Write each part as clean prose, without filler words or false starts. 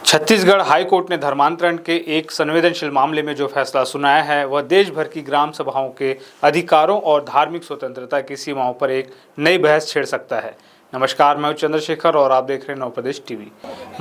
Chhattisgarh high court ने धर्मांतरण के एक संवेदनशील मामले में जो फैसला सुनाया है वह देश भर की ग्राम सभाओं के अधिकारों और धार्मिक स्वतंत्रता की सीमाओं पर एक नई बहस छेड़ सकता है। नमस्कार, मैं हूं चंद्रशेखर और आप देख रहे हैं नव प्रदेश टीवी।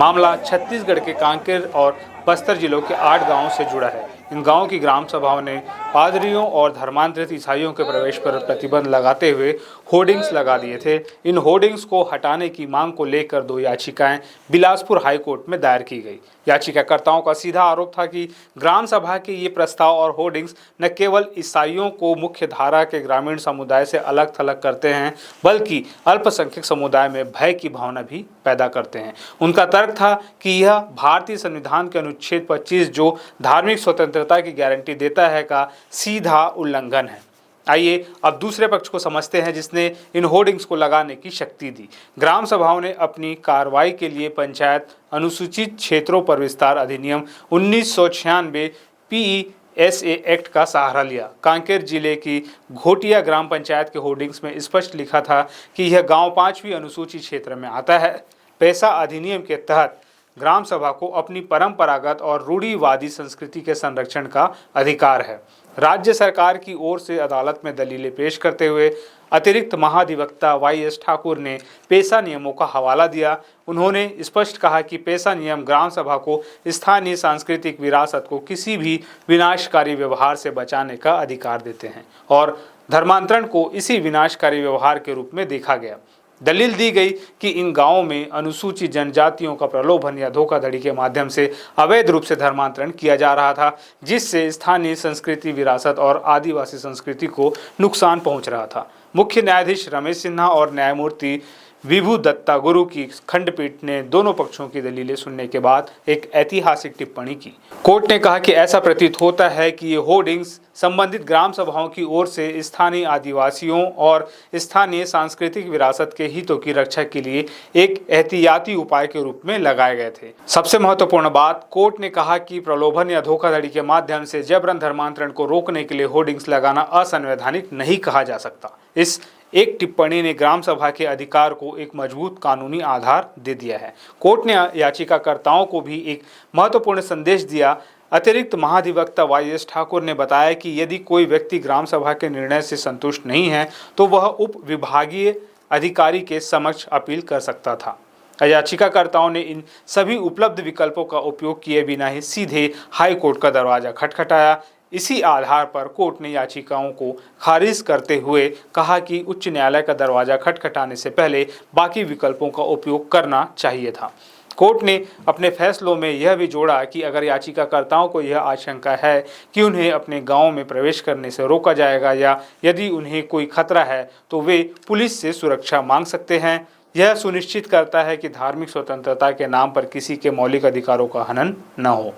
मामला छत्तीसगढ़ के कांकेर और बस्तर जिलों के 8 गांवों से जुड़ा है। इन गांवों की ग्राम सभाओं ने पादरियों और धर्मांतरित ईसाइयों के प्रवेश पर प्रतिबंध लगाते हुए होर्डिंग्स लगा दिए थे। इन होर्डिंग्स को हटाने की मांग को लेकर 2 याचिकाएं बिलासपुर हाई कोर्ट में दायर की गई। याचिकाकर्ताओं का सीधा आरोप था कि ग्राम सभा के ये प्रस्ताव और होर्डिंग्स न केवल ईसाइयों को मुख्य धारा के ग्रामीण समुदाय से अलग थलग करते हैं, बल्कि अल्पसंख्यक समुदाय में भय की भावना भी पैदा करते हैं। उनका तर्क था कि यह भारतीय संविधान के अनुच्छेद 25 जो धार्मिक स्वतंत्रता की गारंटी देता है का सीधा उल्लंघन है। आइए अब दूसरे पक्ष को समझते हैं जिसने इन होर्डिंग्स को लगाने की शक्ति दी। ग्राम सभाओं ने अपनी कार्रवाई के लिए पंचायत अनुसूचित क्षेत्रों पर विस्तार अधिनियम 1996 PESA एक्ट का सहारा लिया। कांकेर जिले की घोटिया ग्राम पंचायत के होर्डिंग्स में स्पष्ट लिखा था कि यह गांव 5वीं अनुसूचित क्षेत्र में आता है। पेसा अधिनियम के तहत ग्राम सभा को अपनी परंपरागत और रूढ़िवादी संस्कृति के संरक्षण का अधिकार है। राज्य सरकार की ओर से अदालत में दलीलें पेश करते हुए अतिरिक्त महाधिवक्ता YS ठाकुर ने पेसा नियमों का हवाला दिया। उन्होंने स्पष्ट कहा कि पेसा नियम ग्राम सभा को स्थानीय सांस्कृतिक विरासत को किसी भी विनाशकारी व्यवहार से बचाने का अधिकार देते हैं और धर्मांतरण को इसी विनाशकारी व्यवहार के रूप में देखा गया। दलील दी गई कि इन गांवों में अनुसूचित जनजातियों का प्रलोभन या धोखाधड़ी के माध्यम से अवैध रूप से धर्मांतरण किया जा रहा था, जिससे स्थानीय संस्कृति विरासत और आदिवासी संस्कृति को नुकसान पहुंच रहा था। मुख्य न्यायाधीश रमेश सिन्हा और न्यायमूर्ति विभु दत्ता गुरु की खंडपीठ ने दोनों पक्षों की दलीलें सुनने के बाद एक ऐतिहासिक टिप्पणी की। कोर्ट ने कहा कि ऐसा प्रतीत होता है कि ये होर्डिंग्स संबंधित ग्राम सभाओं की ओर से स्थानीय आदिवासियों और स्थानीय सांस्कृतिक विरासत के हितों की रक्षा के लिए एक एहतियाती उपाय के रूप में लगाए गए थे। सबसे महत्वपूर्ण बात, कोर्ट ने कहा कि प्रलोभन या धोखाधड़ी के माध्यम से जबरन धर्मांतरण को रोकने के लिए होर्डिंग्स लगाना असंवैधानिक नहीं कहा जा सकता। इस एक टिप्पणी ने ग्राम सभा के अधिकार को एक मजबूत कानूनी आधार दे दिया है। कोर्ट ने याचिकाकर्ताओं को भी एक महत्वपूर्ण संदेश दिया। अतिरिक्त महाधिवक्ता YS ठाकुर ने बताया कि यदि कोई व्यक्ति ग्राम सभा के निर्णय से संतुष्ट नहीं है तो वह उप विभागीय अधिकारी के समक्ष अपील कर सकता था। याचिकाकर्ताओं ने इन सभी उपलब्ध विकल्पों का उपयोग किए बिना ही सीधे हाई कोर्ट का दरवाजा खटखटाया। इसी आधार पर कोर्ट ने याचिकाओं को खारिज करते हुए कहा कि उच्च न्यायालय का दरवाजा खटखटाने से पहले बाकी विकल्पों का उपयोग करना चाहिए था। कोर्ट ने अपने फैसलों में यह भी जोड़ा कि अगर याचिकाकर्ताओं को यह आशंका है कि उन्हें अपने गांव में प्रवेश करने से रोका जाएगा या यदि उन्हें कोई खतरा है तो वे पुलिस से सुरक्षा मांग सकते हैं। यह सुनिश्चित करता है कि धार्मिक स्वतंत्रता के नाम पर किसी के मौलिक अधिकारों का हनन न हो।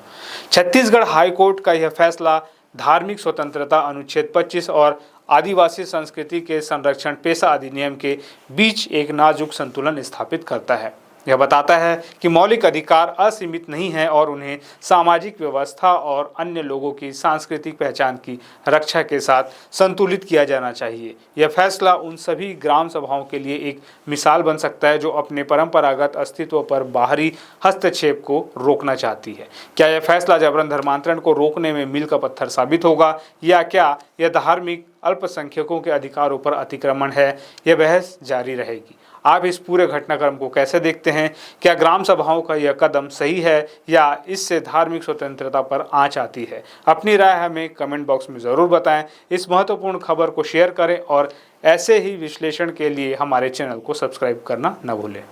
छत्तीसगढ़ हाई कोर्ट का यह फैसला धार्मिक स्वतंत्रता अनुच्छेद 25 और आदिवासी संस्कृति के संरक्षण पेसा अधिनियम के बीच एक नाजुक संतुलन स्थापित करता है। यह बताता है कि मौलिक अधिकार असीमित नहीं हैं और उन्हें सामाजिक व्यवस्था और अन्य लोगों की सांस्कृतिक पहचान की रक्षा के साथ संतुलित किया जाना चाहिए। यह फैसला उन सभी ग्राम सभाओं के लिए एक मिसाल बन सकता है जो अपने परंपरागत अस्तित्व पर बाहरी हस्तक्षेप को रोकना चाहती है। क्या यह फैसला जबरन धर्मांतरण को रोकने में मील का पत्थर साबित होगा या क्या यह धार्मिक अल्पसंख्यकों के अधिकारों पर अतिक्रमण है? यह बहस जारी रहेगी। आप इस पूरे घटनाक्रम को कैसे देखते हैं? क्या ग्राम सभाओं का यह कदम सही है या इससे धार्मिक स्वतंत्रता पर आंच आती है? अपनी राय हमें कमेंट बॉक्स में ज़रूर बताएं। इस महत्वपूर्ण खबर को शेयर करें और ऐसे ही विश्लेषण के लिए हमारे चैनल को सब्सक्राइब करना न भूलें।